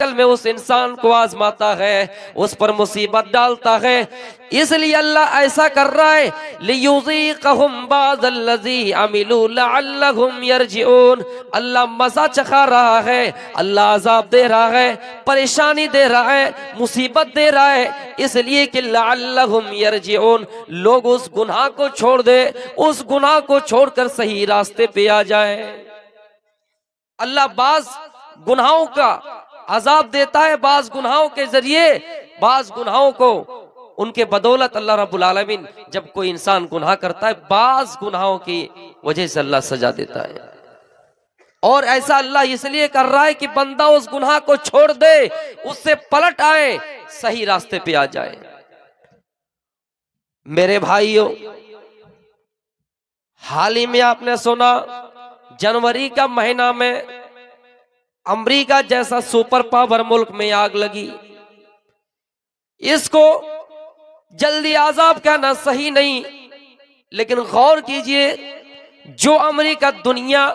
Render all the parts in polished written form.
शक्ल में उस इंसान को आजमाता है, उस पर मुसीबत डालता है। इसलिए अल्लाह ऐसा कर रहा है, लियुज़ीक़हुम बाज़ल्लज़ी अमिलू लअल्लहुम यरजिऊन। अल्लाह मजा चखा रहा है, अल्लाह अज़ाब दे रहा है, परेशानी दे रहा है, मुसीबत दे रहा है, इसलिए कि लअल्लहुम यरजिऊन, लोग उस गुनाह को छोड़ दे, उस गुनाह को छोड़कर सही रास्ते पे आ जाए। अल्लाह बाज गुनाहों का अजाब देता है, बाज गुनाहों के जरिए, बाज गुनाहों को उनके बदौलत अल्लाह रब्बुल आलमीन, जब कोई इंसान गुनाह करता है बाज गुनाहों की वजह से अल्लाह सजा देता है। और ऐसा अल्लाह इसलिए कर रहा है कि बंदा उस गुनाह को छोड़ दे, उससे पलट आए, सही रास्ते पे आ जाए। मेरे भाइयों, हाल ही में आपने सुना जनवरी का महीना में अमेरिका जैसा सुपर पावर मुल्क में आग लगी। इसको जल्दी आजाब कहना सही नहीं, लेकिन गौर कीजिए, जो अमेरिका दुनिया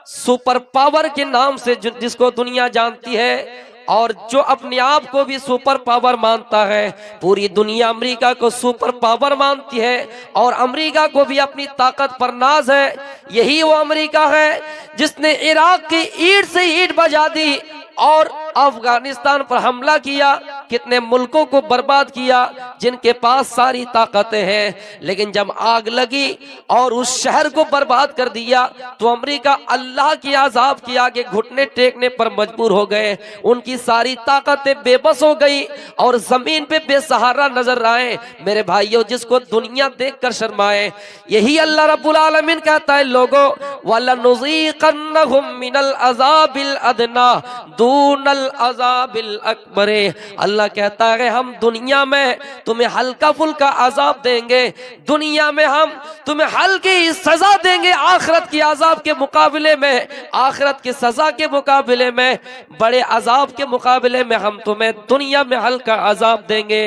सुपर पावर के नाम से जिसको दुनिया जानती है और जो अपने आप को भी सुपर पावर मानता है, पूरी दुनिया अमेरिका को सुपर पावर मानती है और अमेरिका को भी अपनी ताकत पर नाज है। यही वो अमेरिका है जिसने इराक की ईंट से ईंट बजा दी और अफगानिस्तान पर हमला किया, कितने मुल्कों को बर्बाद किया जिनके पास सारी ताकतें हैं। लेकिन जब आग लगी और उस शहर को बर्बाद कर दिया तो अमेरिका अल्लाह की अजाब के आगे घुटने टेकने पर मजबूर हो गए। उनकी सारी ताकतें बेबस हो गई और जमीन पे बेसहारा नजर आए। मेरे भाइयों, जिसको दुनिया देखकर शर्माए, यही अल्लाह रब्बुल आलमीन कहता है, लोगों वलनुज़ीक़न्नहुम मिनल अज़ाबिल अदना दूनल अज़ाबिल अकबर। अल्लाह कहता है हम दुनिया में तुम्हें हल्का फुल्का अजाब देंगे, दुनिया में हम तुम्हें हल्की सजा देंगे, आखिरत की अजाब के मुकाबले में, आखिरत की सजा के मुकाबले में, बड़े अजाब के मुकाबले में हम तुम्हें दुनिया में हल्का अजाब देंगे।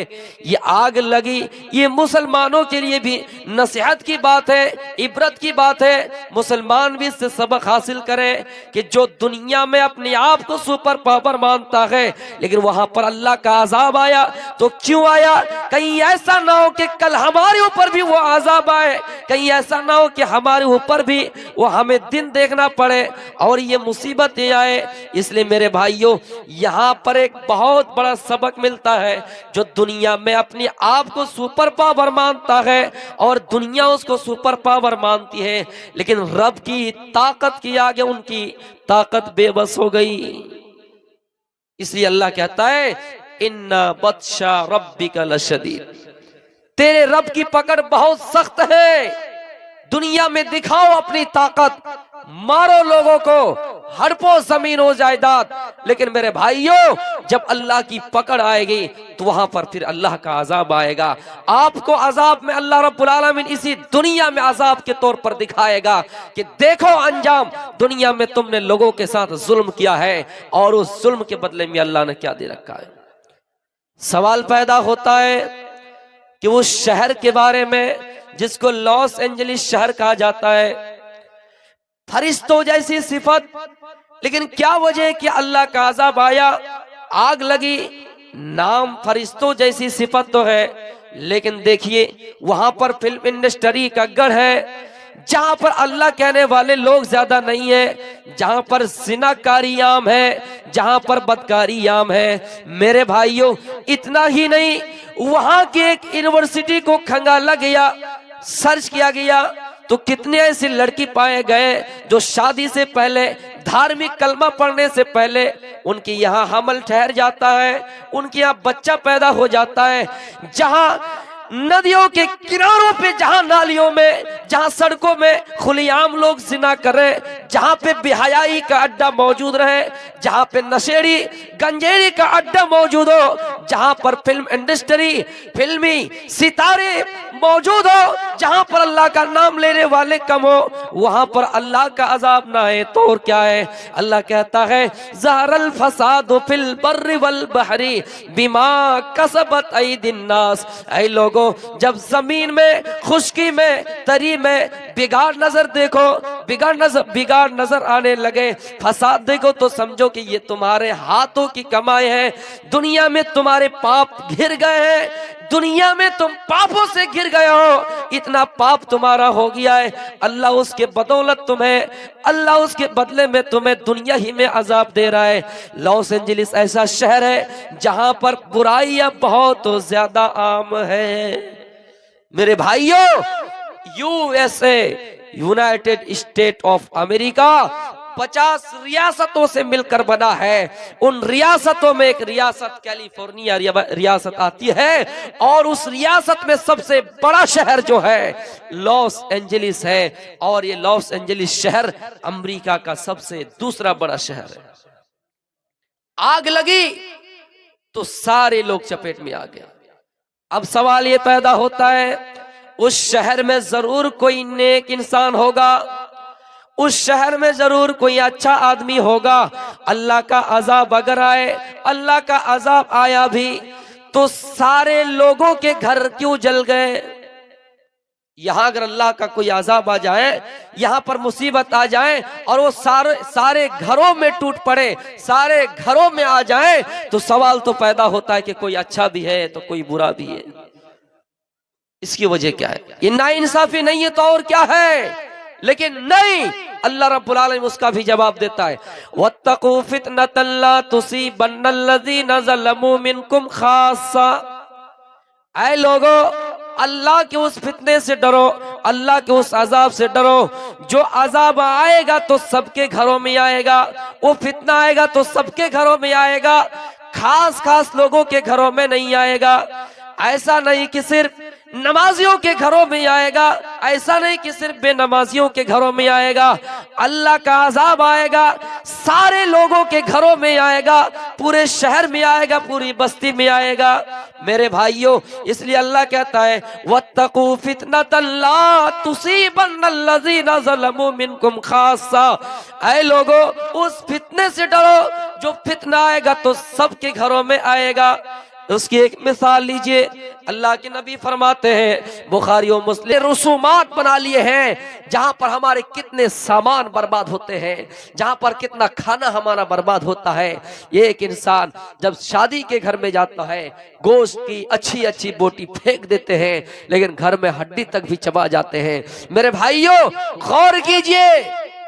ये आग लगी, ये मुसलमानों के लिए भी नसीहत की बात है, इबरत की बात है। मुसलमान भी इससे सबक हासिल करें कि जो दुनिया में अपने आप को सुपर पावर मानता है, लेकिन वहां पर अल्लाह का अजाब आया तो क्यों आया? कहीं ऐसा ना हो कि कल हमारे ऊपर भी वो अजाब आए, कहीं ऐसा ना हो कि हमारे ऊपर भी वो हमें दिन देखना पड़े और ये मुसीबतें आए। इसलिए मेरे भाइयों, यहाँ पर एक बहुत बड़ा सबक मिलता है। जो दुनिया में अपने आप को सुपर पावर मानता है और दुनिया उसको सुपर पावर मानती है, लेकिन रब की ताकत के आगे उनकी ताकत बेबस हो गई। इसलिए अल्लाह कहता है, इन्ना बत्शा रब्बिका लशदीद, तेरे रब की पकड़ बहुत सख्त है। दुनिया में दिखाओ अपनी ताकत, मारो लोगों को, हड़पो जमीन हो जायदाद, लेकिन मेरे भाइयों जब अल्लाह की पकड़ आएगी तो वहां पर फिर अल्लाह का अजाब आएगा। आपको अजाब में अल्लाह रब्बुल आलमीन इसी दुनिया में अजाब के तौर पर दिखाएगा कि देखो अंजाम, दुनिया में तुमने लोगों के साथ जुल्म किया है और उस जुल्म के बदले में अल्लाह ने क्या दे रखा है। सवाल पैदा होता है कि उस शहर के बारे में जिसको लॉस एंजलिस शहर कहा जाता है, फरिश्तों जैसी सिफत, लेकिन क्या वजह कि अल्लाह का अजाब आया, आग लगी, नाम फरिश्तों जैसी सिफत तो है, लेकिन देखिए वहां पर फिल्म इंडस्ट्री का गढ़ है, जहां पर अल्लाह कहने वाले लोग ज्यादा नहीं है, जहां पर जिनाकारी आम है, जहां पर बदकारी आम है। मेरे भाइयों, इतना ही नहीं, वहां की एक यूनिवर्सिटी को खंगाला गया, सर्च किया गया तो कितने ऐसे लड़की पाए गए जो शादी से पहले, धार्मिक कलमा पढ़ने से पहले उनके यहाँ हमल ठहर जाता है, उनके यहाँ बच्चा पैदा हो जाता है। जहां नदियों के किनारों पे, जहां नालियों में, जहां सड़कों में खुलेआम लोग जिना करें, जहां पे बेहयाई का अड्डा मौजूद रहे, जहां पे नशेड़ी गंजेरी का अड्डा मौजूद हो, जहां पर फिल्म इंडस्ट्री, फिल्मी सितारे मौजूद हो, जहां पर अल्लाह का नाम लेने वाले कम हो, वहां पर अल्लाह का अजाब ना है तो और क्या है। अल्लाह कहता है, ज़हरल फसादु फिल बर्रि वल बहरी बिमा कसबत ऐदिन नास। ऐ लोगों, जब जमीन में, खुश्की में, तरी में बिगाड़ नजर देखो, बिगाड़ नजर आने लगे, फसाद देखो, तो समझो कि ये तुम्हारे हाथों की कमाई है। दुनिया में तुम्हारे पाप घिर गए हैं, दुनिया में तुम पापों से घिर गए हो, इतना पाप तुम्हारा हो गया है। अल्लाह उसके बदौलत तुम्हें, अल्लाह उसके बदले में तुम्हें दुनिया ही में अजाब दे रहा है। लॉस एंजलिस ऐसा शहर है जहां पर बुराइयां बहुत ज्यादा आम है। मेरे भाइयों, USA, United state of America 50 रियासतों से मिलकर बना है। उन रियासतों में एक रियासत कैलिफोर्निया रियासत आती है, और उस रियासत में सबसे बड़ा शहर जो है लॉस एंजलिस है। और ये लॉस एंजलिस शहर अमेरिका का सबसे दूसरा बड़ा शहर है। आग लगी तो सारे लोग चपेट में आ गए। अब सवाल ये पैदा होता है, उस शहर में जरूर कोई नेक इंसान होगा, उस शहर में जरूर कोई अच्छा आदमी होगा। अल्लाह का अजाब अगर आए, अल्लाह का अजाब आया भी, तो सारे लोगों के घर क्यों जल गए? यहां अगर अल्लाह का कोई अजाब आ जाए, यहां पर मुसीबत आ जाए और वो सारे घरों में टूट पड़े, सारे घरों में आ जाए, तो सवाल तो पैदा होता है कि कोई अच्छा भी है तो कोई बुरा भी है। इसकी वजह क्या है? ये नाइंसाफी नहीं है तो और क्या है? लेकिन नहीं, अल्लाह रब्बुल आलमीन उसका भी जवाब देता है, वत्तकू फितनतन ला तुसीबन्नल्लज़ीना ज़लमू मिनकुम खासा। ऐ लोगों, अल्लाह के उस फितने से डरो, अल्लाह के उस अजाब से डरो। जो अजाब आएगा तो सबके घरों में आएगा, वो फितना आएगा तो सबके घरों में आएगा, खास खास लोगों के घरों में नहीं आएगा। ऐसा नहीं कि सिर्फ नमाजियों के घरों में आएगा, ऐसा नहीं कि सिर्फ बेनमाजियों के घरों में आएगा। अल्लाह का अजाब आएगा, सारे लोगों के घरों में आएगा, पूरे शहर में आएगा, पूरी बस्ती में आएगा। मेरे भाइयों, इसलिए अल्लाह कहता है, वत्तकू फितनतन ला तुसीबन्नल्लज़ीना ज़लमू मिनकुम खासा। ऐ लोगों, उस फितने से डरो, जो फितना आएगा तो सबके घरों में आएगा। उसकी एक मिसाल लीजिए, अल्लाह के नबी फरमाते हैं, बुखारी और मुस्लिम रसूमात बना लिए हैं जहां पर हमारे कितने सामान बर्बाद होते हैं, जहां पर कितना खाना हमारा बर्बाद होता है। ये एक इंसान जब शादी के घर में जाता है, गोश्त की अच्छी अच्छी बोटी फेंक देते हैं, लेकिन घर में हड्डी तक भी चबा जाते हैं। मेरे भाइयों, गौर कीजिए,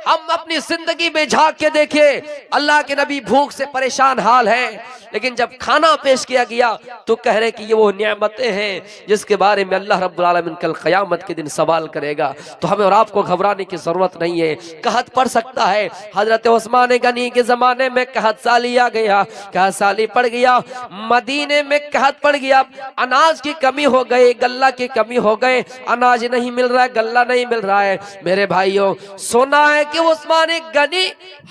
हम अपनी जिंदगी में झांक के देखें, अल्लाह के नबी भूख से परेशान हाल है, लेकिन जब खाना पेश किया गया तो कह रहे कि ये वो नियामतें हैं जिसके बारे में अल्लाह रब्बुल आलमीन कल क़यामत के दिन सवाल करेगा। तो हमें और आपको घबराने की जरूरत नहीं है। कहत पड़ सकता है, हजरत उस्मान गनी के जमाने में कहत साली आ गया, कहत साली पड़ गया, मदीने में कहत पड़ गया, अनाज की कमी हो गई, गल्ला की कमी हो गए, अनाज नहीं मिल रहा है, गल्ला नहीं मिल रहा है। मेरे भाइयों, सुना है कि उस्मान गनी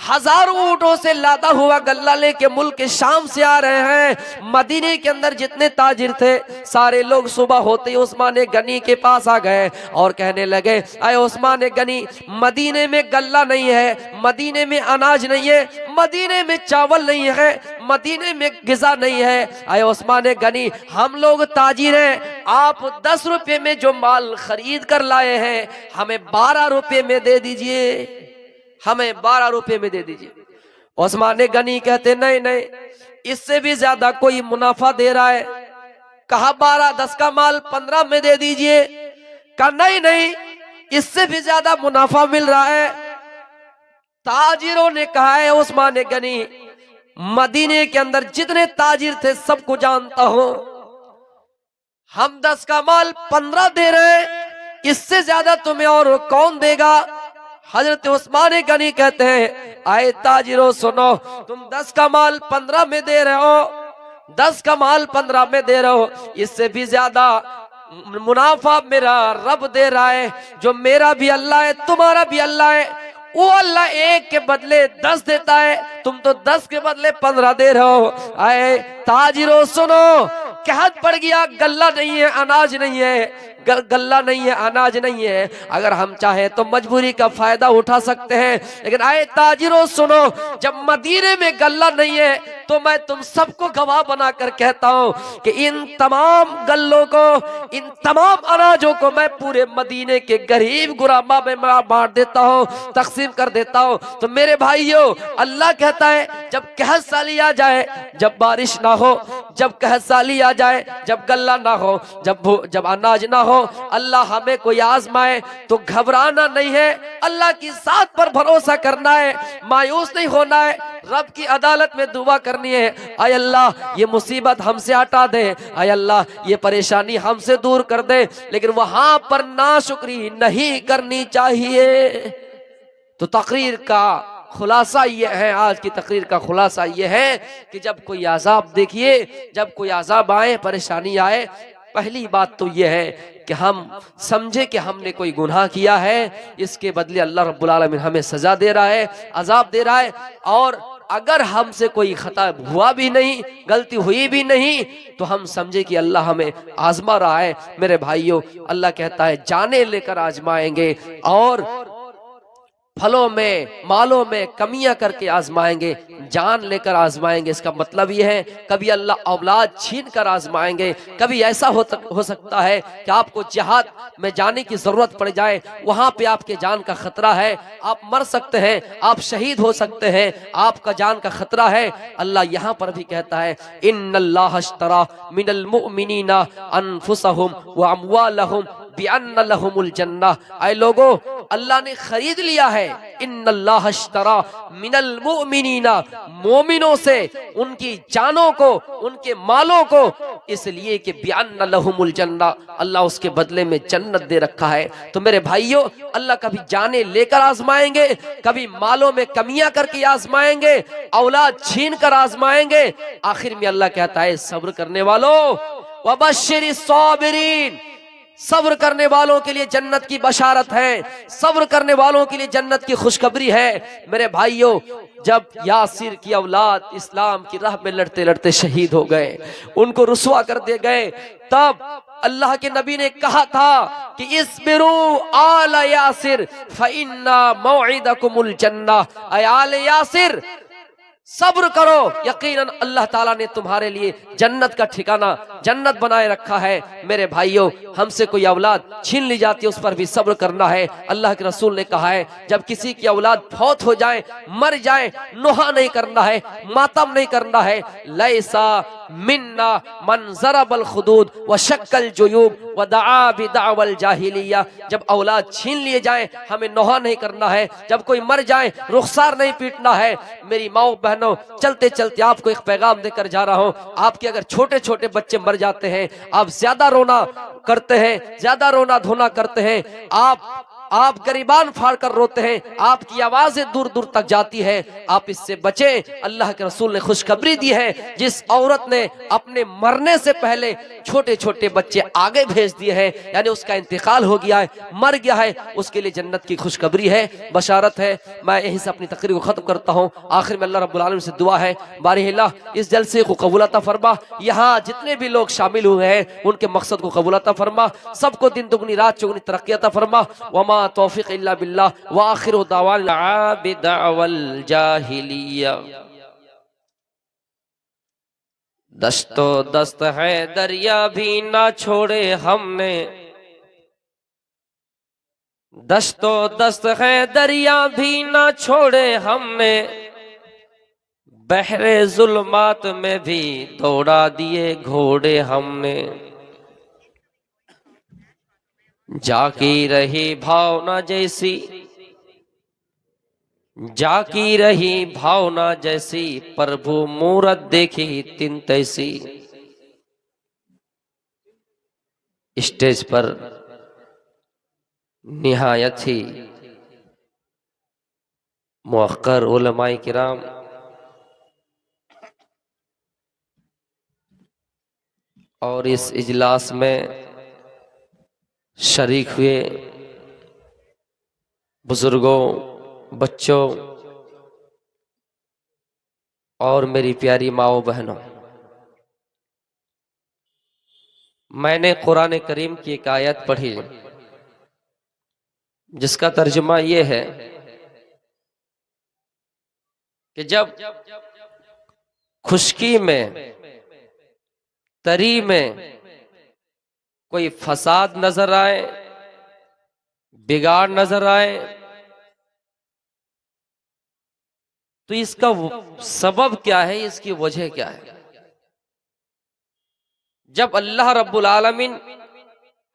हजारों ऊँटों से लादा हुआ गल्ला लेके मुल्क शाम से आ रहे हैं। मदीने के अंदर जितने ताजिर थे, सारे लोग सुबह होते ही उस्मान गनी के पास आ गए और कहने लगे, अरे उस्मान गनी, मदीने में गल्ला नहीं है, मदीने में अनाज नहीं है, मदीने में चावल नहीं है, मदीने में गिज़ा नहीं है। अरे उस्मान गनी, हम लोग ताजिर हैं, आप 10 रुपए में जो माल खरीद कर लाए हैं, हमें 12 रुपए में दे दीजिए, हमें 12 रुपए में दे दीजिए। उस्मान गनी कहते, नहीं नहीं, इससे भी ज्यादा कोई मुनाफा दे रहा है। कहा 12, 10 का माल 15 में दे दीजिए। कहा नहीं नहीं, इससे भी ज्यादा मुनाफा मिल रहा है। ताजिरों ने कहा है, उस्मान गनी, मदीने के अंदर जितने ताजिर थे सबको जानता हूं, हम 10 का माल 15 दे रहे हैं, इससे ज्यादा तुम्हें और कौन देगा? हजरत उस्मान गनी कहते हैं, आए ताजिरों सुनो, तुम 10 का माल 15 में दे रहे हो, 10 का माल 15 में दे रहे हो, इससे भी ज्यादा मुनाफा मेरा रब दे रहा है, जो मेरा भी अल्लाह है, तुम्हारा भी अल्लाह है। वो अल्लाह 1 के बदले 10 देता है, तुम तो 10 के बदले 15 दे रहे हो। आए ताजिरों सुनो, कहत पड़ गया, गल्ला नहीं है, अनाज नहीं है, गल्ला नहीं है, अनाज नहीं है, अगर हम चाहे तो मजबूरी का फायदा उठा सकते हैं। लेकिन आए ताजिरों सुनो, जब मदीने में गल्ला नहीं है तो मैं तुम सबको गवाह बनाकर कहता हूं कि इन तमाम गल्लों को, इन तमाम अनाजों को मैं पूरे मदीने के गरीब गुराबा में बांट देता हूं, तकसीम कर देता हूं। तो मेरे भाइयों, अल्लाह कहता है जब कहत साली आ जाए, जब बारिश ना हो, जब कहत साली आ जाए, जब गल्ला ना हो, जब अनाज ना हो, अल्लाह हमें कोई आजमाए तो घबराना नहीं है, अल्लाह की साथ पर भरोसा करना है, मायूस नहीं होना है, रब की अदालत में दुआ करनी है, आय अल्लाह ये मुसीबत हमसे हटा दे, आय अल्लाह ये परेशानी हमसे दूर कर दे। लेकिन वहां पर नाशुक्री नहीं करनी चाहिए। तो तकरीर का खुलासा ये है, आज की तकरीर का खुलासा ये है कि जब कोई अजाब, देखिए जब कोई अजाब आए, परेशानी आए, पहली बात तो ये है कि हम समझे कि हमने कोई गुनाह किया है, इसके बदले अल्लाह रब्बुल आलमीन हमें सजा दे रहा है, अजाब दे रहा है। और अगर हमसे कोई खता हुआ भी नहीं, गलती हुई भी नहीं, तो हम समझे कि अल्लाह हमें आजमा रहा है। मेरे भाइयों, अल्लाह कहता है जाने लेकर आजमाएंगे और फलों में, मालों में कमियां करके आजमाएंगे, जान लेकर आजमाएंगे। इसका मतलब यह है कभी अल्लाह औलाद छीन कर आजमाएंगे, कभी ऐसा हो सकता है कि आपको जिहाद में जाने की जरूरत पड़ जाए, वहां पे आपके जान का खतरा है, आप मर सकते हैं, आप शहीद हो सकते हैं, आपका जान का खतरा है। अल्लाह यहाँ पर भी कहता है इन्नल्लाह अश्तरा मिनल मुमिनीना अनफुसहुम व अमवालहुम बिअन्न लहुमुल जन्नह। ऐ लोगों, अल्लाह ने खरीद लिया है, इन्नल्लाह अश्तरा मिनल मुमिनीना, मोमिनों से उनकी जानों को, उनके मालों को, इसलिए कि बिअन्न लहुमुल जन्नह, अल्लाह उसके बदले में जन्नत दे रखा है। तो मेरे भाइयों, अल्लाह कभी जाने लेकर आजमाएंगे, कभी मालों में कमियां करके आजमाएंगे, औलाद छीन कर आजमाएंगे। आखिर में अल्लाह कहता है सब्र करने वालों, वबश्शिरिस साबिरीन, सब्र करने वालों के लिए जन्नत की बशारत है, सब्र करने वालों के लिए जन्नत की खुशखबरी है। मेरे भाइयों, जब यासिर की औलाद इस्लाम की राह में लड़ते लड़ते शहीद हो गए, उनको रुसवा कर दिए गए, तब अल्लाह के नबी ने कहा था कि इस्बिरू आला यासिर फइन्ना मौइदकुमुल जन्नह, ऐ आले यासिर सब्र करो, यकीनन अल्लाह ताला ने तुम्हारे लिए जन्नत का ठिकाना, जन्नत बनाए रखा है। मेरे भाइयों, हमसे कोई औलाद छीन ली जाती है, उस पर भी सब्र करना है। अल्लाह के रसूल ने कहा है जब किसी की औलाद फौत हो जाए, मर जाए, नोहा नहीं करना है, मातम नहीं करना है। लैसा मिन्ना मन ज़रबल खुदूद व शक्कल जुयूब व दआ बिदावल जाहिलिया। जब औलाद छीन लिए जाए, हमें नोहा नहीं करना है, जब कोई मर जाए रुखसार नहीं पीटना है। मेरी माओ बहनों, चलते चलते आपको एक पैगाम देकर जा रहा हूं। आपके अगर छोटे छोटे बच्चे मर जाते हैं, आप ज्यादा रोना करते हैं, ज्यादा रोना धोना करते हैं, आप गरीबान फाड़ कर रोते हैं, आपकी आवाजें दूर दूर तक जाती है, आप इससे बचें। अल्लाह के रसूल ने खुशखबरी दी है, जिस औरत ने अपने मरने से पहले छोटे छोटे बच्चे आगे भेज दिए हैं, यानी उसका इंतकाल हो गया है, मर गया है, उसके लिए जन्नत की खुशखबरी है, बशारत है। मैं यहीं से अपनी तकरीर को खत्म करता हूँ। आखिर में अल्लाह रब्बुल आलमीन से दुआ है, बारी अल्लाह इस जलसे को कबूल अता फरमा, यहाँ जितने भी लोग शामिल हुए हैं उनके मकसद को कबूल अता फरमा, सबको दिन दुगनी रात चौगुनी तरक्की अता फरमा। वमा तौफीक इल्ला बिल्लाह व आखिरु दावाना बिदावल जाहिलिया। दस्तो दस्त है दरिया भी ना छोड़े हमने, दस्तो दस्त है दरिया भी ना छोड़े हमने, बहरे जुल्मात में भी दौड़ा दिए घोड़े हमने। जाकी रही भावना जैसी, जाकी रही भावना जैसी, प्रभु मूरत देखी तिन तैसी। स्टेज पर निहायत ही मुअक्कर उलमाए किराम, और इस इजलास में शरीक हुए बुजुर्गों, बच्चों और मेरी प्यारी माओ बहनों, मैंने कुरान करीम की एक आयत पढ़ी जिसका तर्जुमा ये है कि जब खुशकी में, तरी में कोई फसाद नजर आए, बिगाड़ नजर आए, तो इसका सबब क्या है, इसकी वजह क्या है। जब अल्लाह रब्बुल आलमीन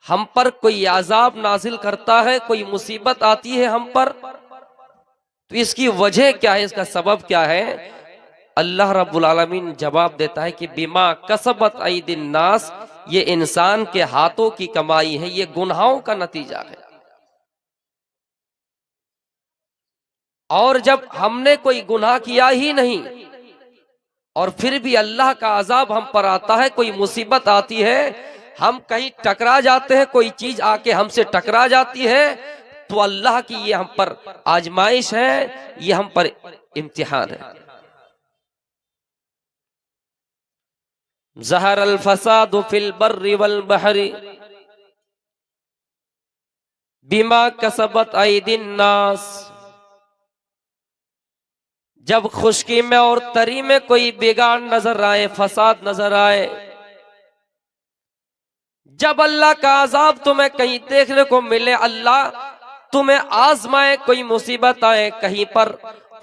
हम पर कोई अजाब नाजिल करता है, कोई मुसीबत आती है हम पर, तो इसकी वजह क्या है, इसका सबब क्या है। अल्लाह रब्बुल आलमीन जवाब देता है कि बिमा कसबत ऐदिन नास, ये इंसान के हाथों की कमाई है, ये गुनाहों का नतीजा है। और जब हमने कोई गुनाह किया ही नहीं और फिर भी अल्लाह का अजाब हम पर आता है, कोई मुसीबत आती है, हम कहीं टकरा जाते हैं, कोई चीज आके हमसे टकरा जाती है, तो अल्लाह की ये हम पर आजमाइश है, ये हम पर इम्तिहान है। ज़हर अल फसादु फिल बर्रि वल बहरी बिमा कसबत ऐदिन नास। जब खुशकी में और तरी में कोई बिगाड़ नजर आए, फसाद नजर आए, जब अल्लाह का अजाब तुम्हें कहीं देखने को मिले, अल्लाह तुम्हें आजमाए, कोई मुसीबत आए, कहीं पर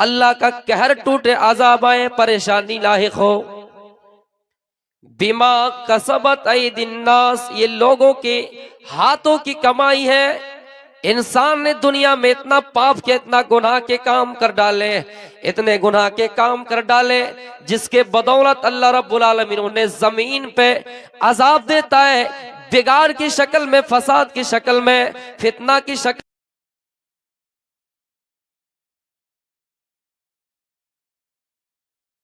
अल्लाह का कहर टूटे, अजाब आए, परेशानी लाहिक हो, बिमा कसबत ऐदिन नास, ये लोगों के हाथों की कमाई है। इंसान ने दुनिया में इतना पाप के, इतना गुनाह के काम कर डाले, इतने गुनाह के काम कर डाले, जिसके बदौलत अल्लाह रब्बुल आलमीन उन्हें जमीन पे अजाब देता है, बिगाड़ की शक्ल में, फसाद की शक्ल में, फितना की शक्ल